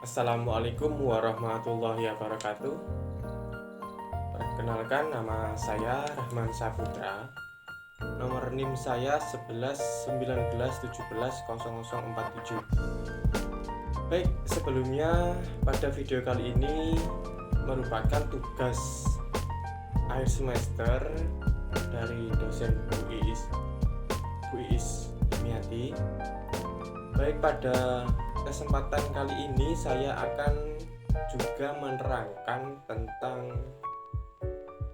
Assalamualaikum warahmatullahi wabarakatuh. Perkenalkan, nama saya Rahman Saputra. Nomor NIM saya 1119170047. Baik, sebelumnya pada video kali ini merupakan tugas akhir semester dari dosen Bu Iis Miati. Baik, pada kesempatan kali ini saya akan juga menerangkan tentang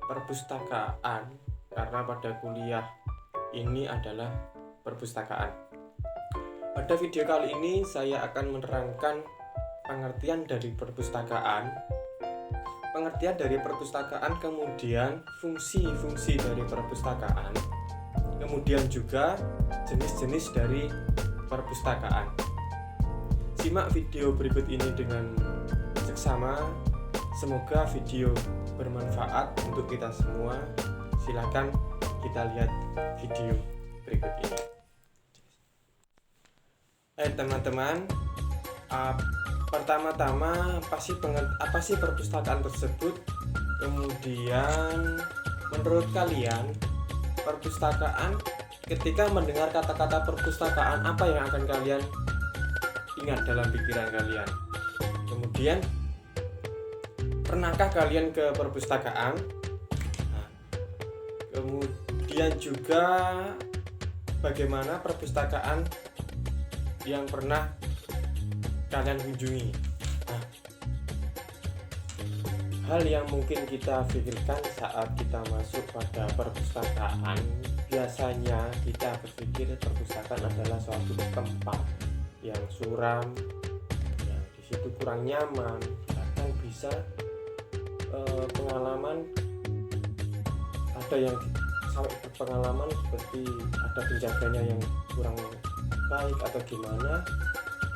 perpustakaan, karena pada kuliah ini adalah perpustakaan. Pada video kali ini saya akan menerangkan pengertian dari perpustakaan, kemudian fungsi-fungsi dari perpustakaan, kemudian juga jenis-jenis dari perpustakaan. Simak video berikut ini dengan seksama. Semoga video bermanfaat untuk kita semua. Silakan kita lihat video berikut ini. Teman-teman, pertama-tama apa sih perpustakaan tersebut? Kemudian menurut kalian perpustakaan, ketika mendengar kata-kata perpustakaan, apa yang akan kalian ingat dalam pikiran kalian? Kemudian, pernahkah kalian ke perpustakaan? Kemudian juga bagaimana perpustakaan yang pernah kalian kunjungi? Hal yang mungkin kita pikirkan saat kita masuk pada perpustakaan, biasanya kita berpikir perpustakaan adalah suatu tempat yang suram, yang di situ kurang nyaman, bahkan bisa pengalaman, ada yang sampai berpengalaman seperti ada penjaganya yang kurang baik atau gimana.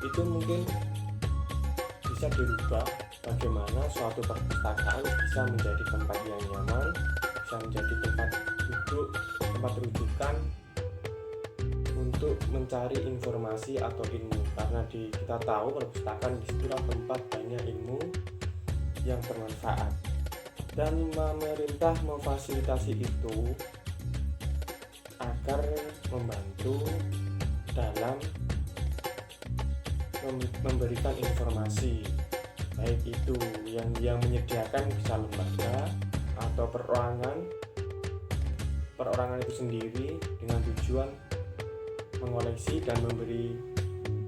Itu mungkin bisa dirubah, bagaimana suatu perpustakaan bisa menjadi tempat yang nyaman, bisa menjadi tempat duduk, tempat rujukan untuk mencari informasi atau ilmu, karena kita tahu perpustakaan disitulah tempat banyak ilmu yang bermanfaat, dan pemerintah memfasilitasi itu agar membantu dalam memberikan informasi, baik itu yang menyediakan bisa lembaga atau perorangan itu sendiri dengan tujuan mengoleksi dan memberi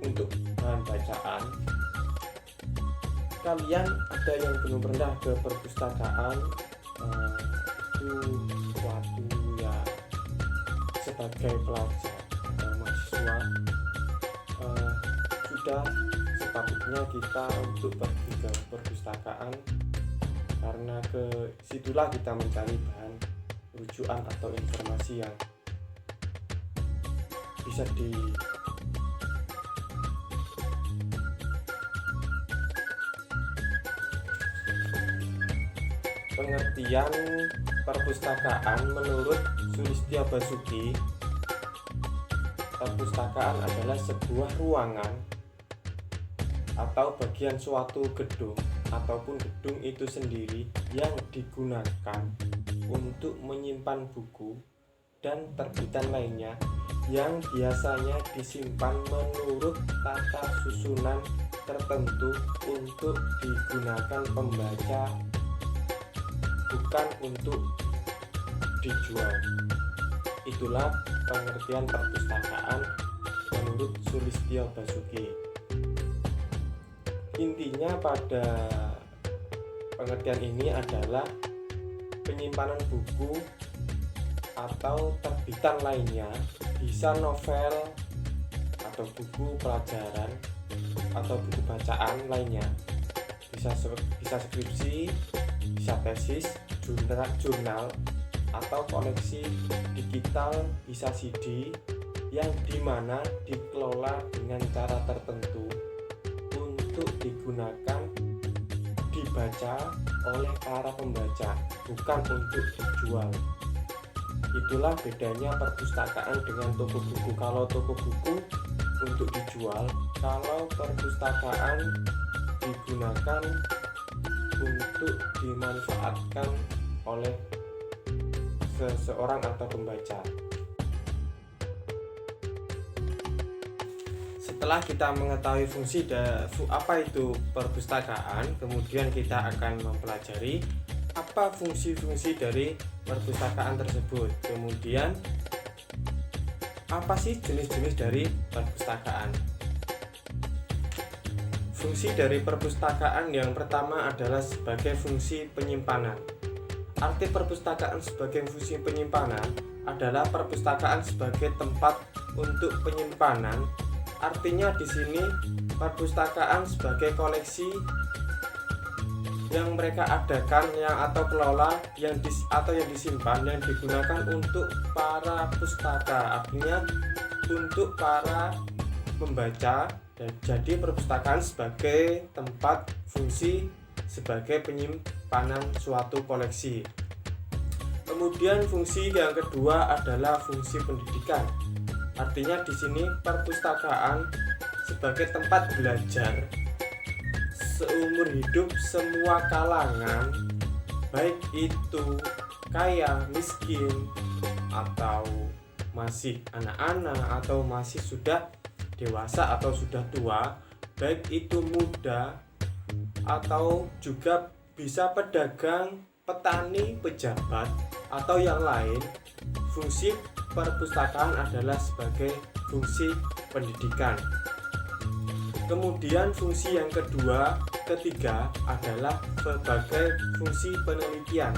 untuk bahan bacaan. Kalian ada yang belum pernah ke perpustakaan, itu suatu ya, sebagai pelajar atau mahasiswa, sudah sepatutnya kita untuk pergi ke perpustakaan, karena ke situlah kita mencari bahan rujukan atau informasi yang bisa pengertian perpustakaan menurut Sulistyo Basuki. Perpustakaan adalah sebuah ruangan atau bagian suatu gedung ataupun gedung itu sendiri yang digunakan untuk menyimpan buku dan terbitan lainnya yang biasanya disimpan menurut tata susunan tertentu untuk digunakan pembaca, bukan untuk dijual. Itulah pengertian perpustakaan menurut Sulistyo Basuki. Intinya pada pengertian ini adalah penyimpanan buku atau terbitan lainnya, bisa novel atau buku pelajaran atau buku bacaan lainnya, bisa skripsi, bisa tesis, jurnal atau koleksi digital, bisa CD yang dimana dikelola dengan cara tertentu untuk digunakan dibaca oleh para pembaca, bukan untuk dijual. Itulah bedanya perpustakaan dengan toko buku. Kalau toko buku untuk dijual kalau perpustakaan digunakan untuk dimanfaatkan oleh seseorang atau pembaca. Setelah kita mengetahui fungsi apa itu perpustakaan, kemudian kita akan mempelajari apa fungsi-fungsi dari perpustakaan tersebut. Kemudian apa sih jenis-jenis dari perpustakaan? Fungsi dari perpustakaan yang pertama adalah sebagai fungsi penyimpanan. Arti perpustakaan sebagai fungsi penyimpanan adalah perpustakaan sebagai tempat untuk penyimpanan. Artinya di sini perpustakaan sebagai koleksi yang mereka adakan atau kelola yang disimpan, yang digunakan untuk para pustaka, artinya untuk para pembaca. Dan jadi perpustakaan sebagai tempat fungsi sebagai penyimpanan suatu koleksi. Kemudian fungsi yang kedua adalah fungsi pendidikan. Artinya di sini perpustakaan sebagai tempat belajar seumur hidup semua kalangan, baik itu kaya, miskin, atau masih anak-anak, atau masih sudah dewasa atau sudah tua, baik itu muda atau juga bisa pedagang, petani, pejabat, atau yang lain. Fungsi perpustakaan adalah sebagai fungsi pendidikan. Kemudian fungsi yang ketiga adalah sebagai fungsi penelitian.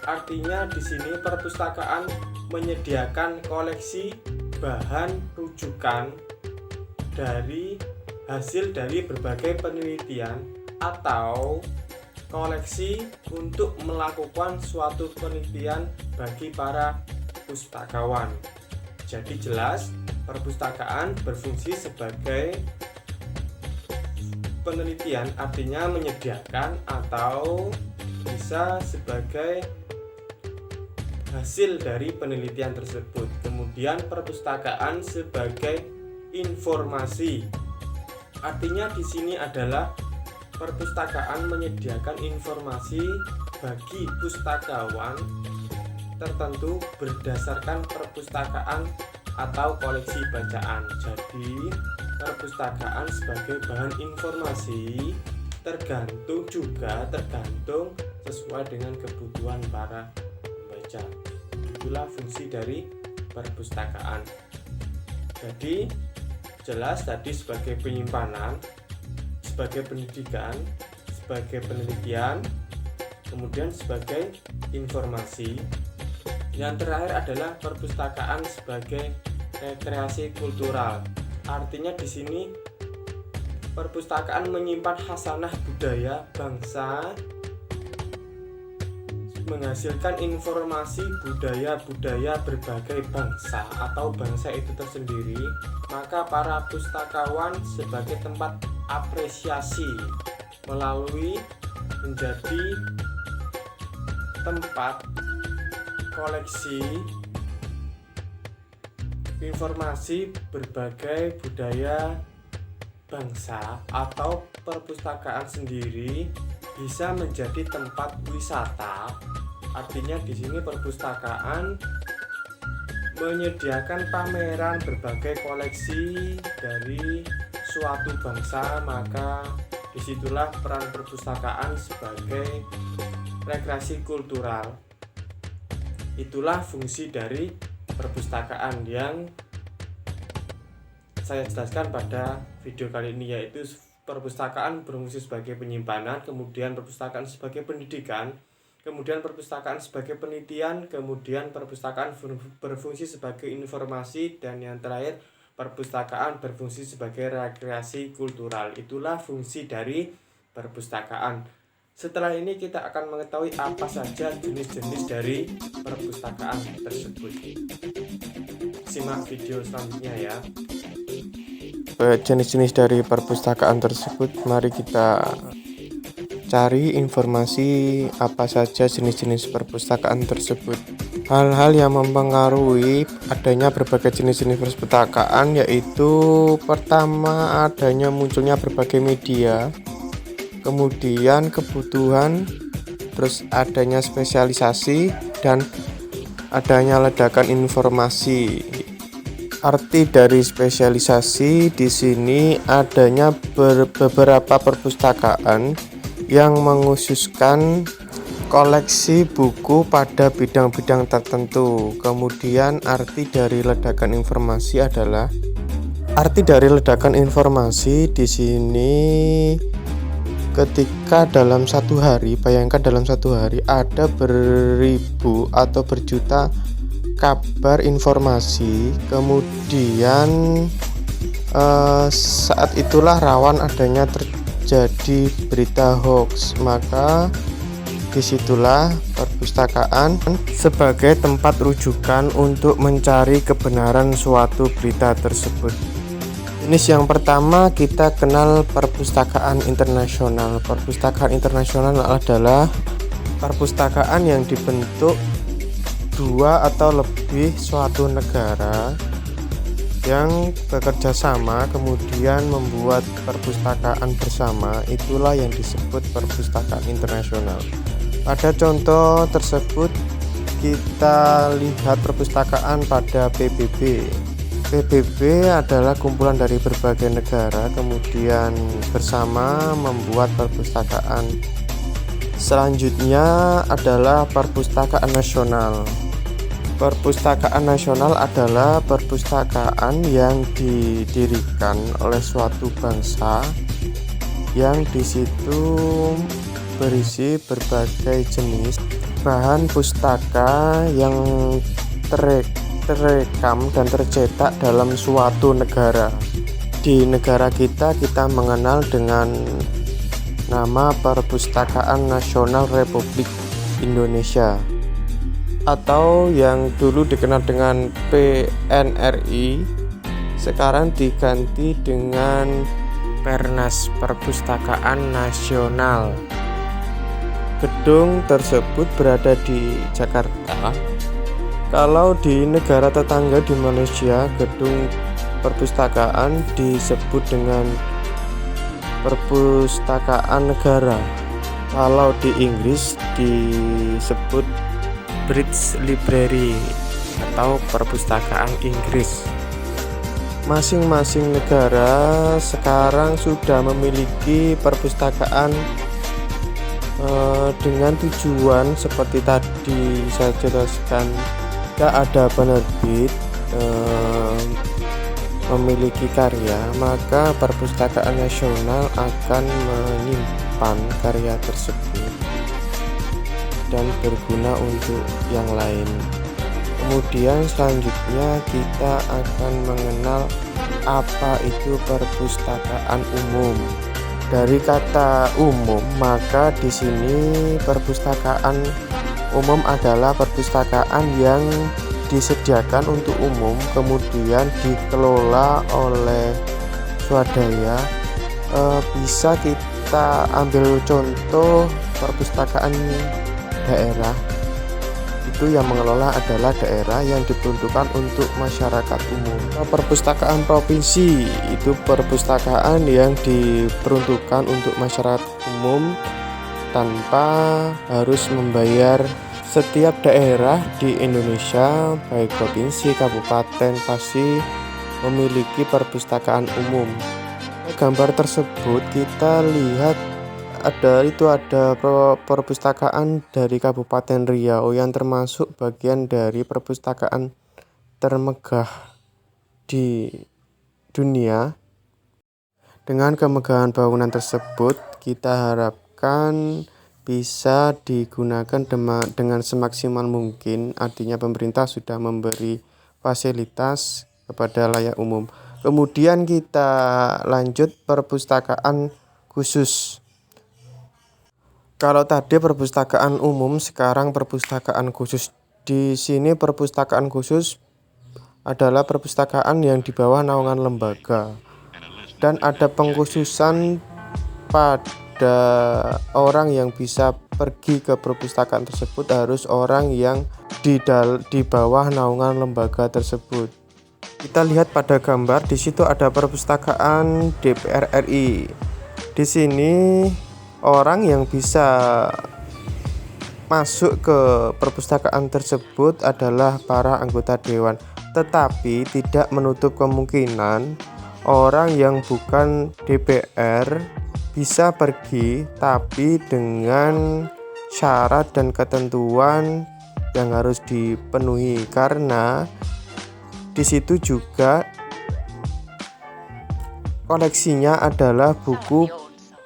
Artinya di sini perpustakaan menyediakan koleksi bahan rujukan dari hasil dari berbagai penelitian atau koleksi untuk melakukan suatu penelitian bagi para pustakawan. Jadi jelas perpustakaan berfungsi sebagai penelitian, artinya menyediakan atau bisa sebagai hasil dari penelitian tersebut. Kemudian perpustakaan sebagai informasi. Artinya di sini adalah perpustakaan menyediakan informasi bagi pustakawan tertentu berdasarkan perpustakaan atau koleksi bacaan. Jadi perpustakaan sebagai bahan informasi tergantung sesuai dengan kebutuhan para pembaca. Itulah fungsi dari perpustakaan. Jadi jelas tadi sebagai penyimpanan, sebagai pendidikan, sebagai penelitian, kemudian sebagai informasi. Yang terakhir adalah perpustakaan sebagai rekreasi kultural. Artinya di sini perpustakaan menyimpan khasanah budaya bangsa, menghasilkan informasi budaya-budaya berbagai bangsa atau bangsa itu tersendiri. Maka para pustakawan sebagai tempat apresiasi melalui menjadi tempat koleksi informasi berbagai budaya bangsa, atau perpustakaan sendiri bisa menjadi tempat wisata. Artinya di sini perpustakaan menyediakan pameran berbagai koleksi dari suatu bangsa, maka disitulah peran perpustakaan sebagai rekreasi kultural. Itulah fungsi dari perpustakaan yang saya jelaskan pada video kali ini, yaitu perpustakaan berfungsi sebagai penyimpanan, kemudian perpustakaan sebagai pendidikan, kemudian perpustakaan sebagai penelitian, kemudian perpustakaan berfungsi sebagai informasi, dan yang terakhir perpustakaan berfungsi sebagai rekreasi kultural. Itulah fungsi dari perpustakaan. Setelah ini kita akan mengetahui apa saja jenis-jenis dari perpustakaan tersebut. Simak video selanjutnya ya. Jenis-jenis dari perpustakaan tersebut, mari kita cari informasi apa saja jenis-jenis perpustakaan tersebut. Hal-hal yang mempengaruhi adanya berbagai jenis-jenis perpustakaan yaitu pertama adanya munculnya berbagai media, kemudian kebutuhan, terus adanya spesialisasi dan adanya ledakan informasi. Arti dari spesialisasi di sini adanya beberapa perpustakaan yang mengkhususkan koleksi buku pada bidang-bidang tertentu. Kemudian arti dari ledakan informasi di sini ketika dalam satu hari, bayangkan dalam satu hari ada beribu atau berjuta kabar informasi, kemudian saat itulah rawan adanya terjadi berita hoax. Maka disitulah perpustakaan sebagai tempat rujukan untuk mencari kebenaran suatu berita tersebut. Jenis yang pertama kita kenal perpustakaan internasional. Perpustakaan internasional adalah perpustakaan yang dibentuk dua atau lebih suatu negara yang bekerja sama kemudian membuat perpustakaan bersama. Itulah yang disebut perpustakaan internasional. Pada contoh tersebut kita lihat perpustakaan pada PBB. PBB adalah kumpulan dari berbagai negara kemudian bersama membuat perpustakaan. Selanjutnya adalah perpustakaan nasional. Perpustakaan nasional adalah perpustakaan yang didirikan oleh suatu bangsa yang di situ berisi berbagai jenis bahan pustaka yang terekam dan tercetak dalam suatu negara. Di negara kita mengenal dengan nama Perpustakaan Nasional Republik Indonesia atau yang dulu dikenal dengan PNRI, sekarang diganti dengan Pernas, Perpustakaan Nasional. Gedung tersebut berada di Jakarta. Kalau di negara tetangga di Malaysia, gedung perpustakaan disebut dengan Perpustakaan Negara. Kalau di Inggris disebut British Library atau Perpustakaan Inggris. Masing-masing negara sekarang sudah memiliki perpustakaan dengan tujuan seperti tadi saya jelaskan. Jika ada penerbit memiliki karya, maka perpustakaan nasional akan menyimpan karya tersebut dan berguna untuk yang lain. Kemudian selanjutnya kita akan mengenal apa itu perpustakaan umum. Dari kata umum, maka di sini perpustakaan umum adalah perpustakaan yang disediakan untuk umum kemudian dikelola oleh swadaya. Bisa kita ambil contoh perpustakaan daerah. Itu yang mengelola adalah daerah yang diperuntukkan untuk masyarakat umum. Perpustakaan provinsi itu perpustakaan yang diperuntukkan untuk masyarakat umum tanpa harus membayar. Setiap daerah di Indonesia, baik provinsi, kabupaten, pasti memiliki perpustakaan umum. Gambar tersebut kita lihat ada perpustakaan dari Kabupaten Riau yang termasuk bagian dari perpustakaan termegah di dunia. Dengan kemegahan bangunan tersebut, kita harapkan bisa digunakan dengan semaksimal mungkin. Artinya pemerintah sudah memberi fasilitas kepada layak umum. Kemudian kita lanjut perpustakaan khusus. Kalau tadi perpustakaan umum, sekarang perpustakaan khusus. Di sini perpustakaan khusus adalah perpustakaan yang di bawah naungan lembaga dan ada pengkhususan pada orang yang bisa pergi ke perpustakaan tersebut harus orang yang di bawah naungan lembaga tersebut. Kita lihat pada gambar, di situ ada perpustakaan DPR RI. Di sini orang yang bisa masuk ke perpustakaan tersebut adalah para anggota dewan, tetapi tidak menutup kemungkinan orang yang bukan DPR bisa pergi, tapi dengan syarat dan ketentuan yang harus dipenuhi, karena di situ juga koleksinya adalah buku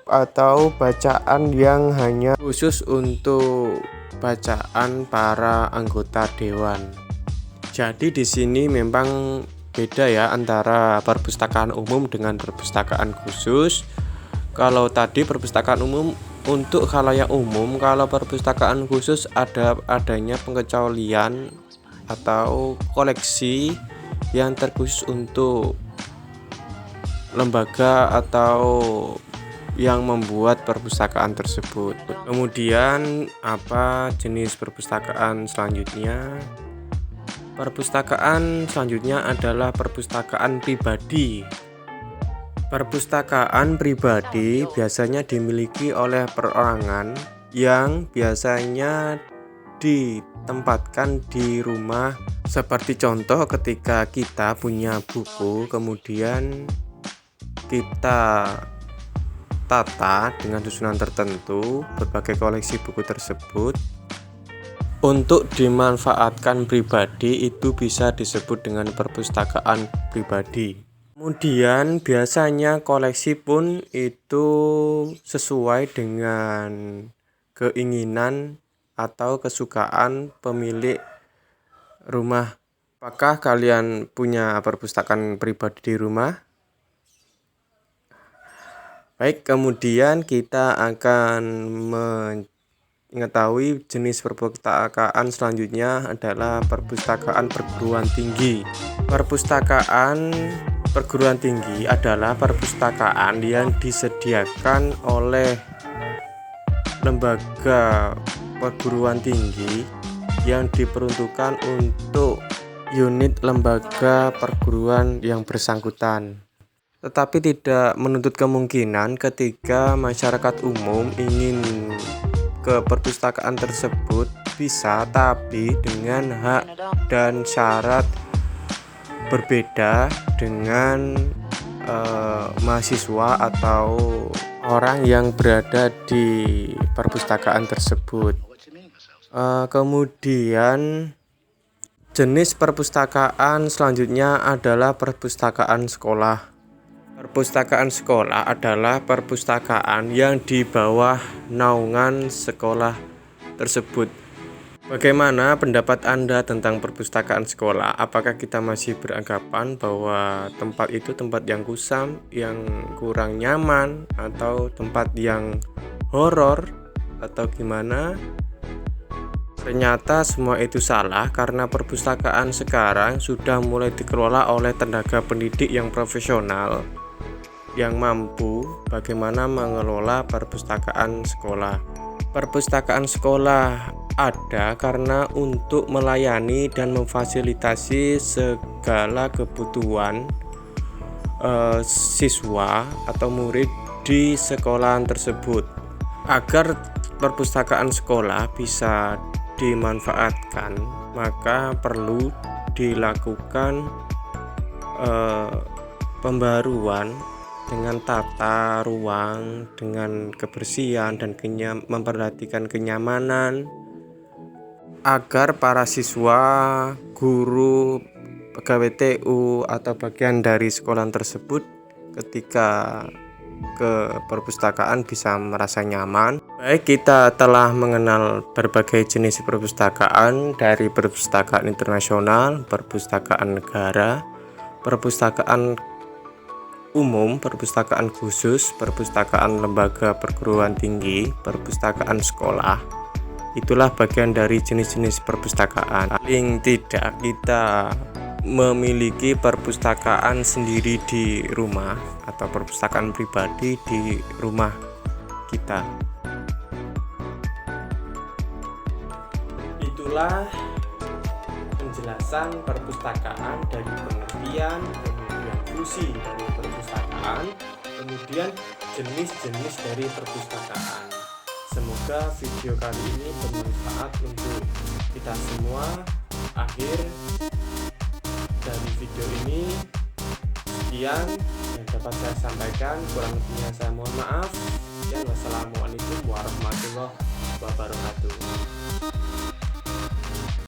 atau bacaan yang hanya khusus untuk bacaan para anggota dewan. Jadi di sini memang beda ya antara perpustakaan umum dengan perpustakaan khusus. Kalau tadi perpustakaan umum untuk khalayak umum, kalau perpustakaan khusus adanya pengecualian atau koleksi yang terkhusus untuk lembaga atau yang membuat perpustakaan tersebut. Kemudian apa jenis perpustakaan selanjutnya? Perpustakaan selanjutnya adalah perpustakaan pribadi. Perpustakaan pribadi biasanya dimiliki oleh perorangan yang biasanya ditempatkan di rumah. Seperti contoh, ketika kita punya buku, kemudian kita tata dengan susunan tertentu berbagai koleksi buku tersebut untuk dimanfaatkan pribadi, itu bisa disebut dengan perpustakaan pribadi. Kemudian biasanya koleksi pun itu sesuai dengan keinginan atau kesukaan pemilik rumah. Apakah kalian punya perpustakaan pribadi di rumah? Baik, kemudian kita akan mengetahui jenis perpustakaan selanjutnya adalah perpustakaan perguruan tinggi. Perpustakaan perguruan tinggi adalah perpustakaan yang disediakan oleh lembaga perguruan tinggi yang diperuntukkan untuk unit lembaga perguruan yang bersangkutan. Tetapi tidak menuntut kemungkinan ketika masyarakat umum ingin ke perpustakaan tersebut bisa, tapi dengan hak dan syarat berbeda dengan mahasiswa atau orang yang berada di perpustakaan tersebut. Kemudian jenis perpustakaan selanjutnya adalah perpustakaan sekolah. Perpustakaan sekolah adalah perpustakaan yang di bawah naungan sekolah tersebut. Bagaimana pendapat Anda tentang perpustakaan sekolah? Apakah kita masih beranggapan bahwa tempat itu tempat yang kusam, yang kurang nyaman, atau tempat yang horor, atau gimana? Ternyata semua itu salah, karena perpustakaan sekarang sudah mulai dikelola oleh tenaga pendidik yang profesional yang mampu bagaimana mengelola perpustakaan sekolah. Perpustakaan sekolah ada karena untuk melayani dan memfasilitasi segala kebutuhan siswa atau murid di sekolahan tersebut. Agar perpustakaan sekolah bisa dimanfaatkan, maka perlu dilakukan pembaruan dengan tata ruang, dengan kebersihan dan memperhatikan kenyamanan, agar para siswa, guru, pegawai TU atau bagian dari sekolah tersebut ketika ke perpustakaan bisa merasa nyaman. Baik, kita telah mengenal berbagai jenis perpustakaan, dari perpustakaan internasional, perpustakaan negara, perpustakaan umum, perpustakaan khusus, perpustakaan lembaga perguruan tinggi, perpustakaan sekolah. Itulah bagian dari jenis-jenis perpustakaan. Paling tidak kita memiliki perpustakaan sendiri di rumah atau perpustakaan pribadi di rumah kita. itulah penjelasan perpustakaan dari pengertian, kemudian fungsi dari perpustakaan, kemudian jenis-jenis dari perpustakaan. Semoga video kali ini bermanfaat untuk kita semua. Akhir dari video ini sekian yang dapat saya sampaikan, kurang lebihnya saya mohon maaf. Wassalamualaikum warahmatullahi wabarakatuh.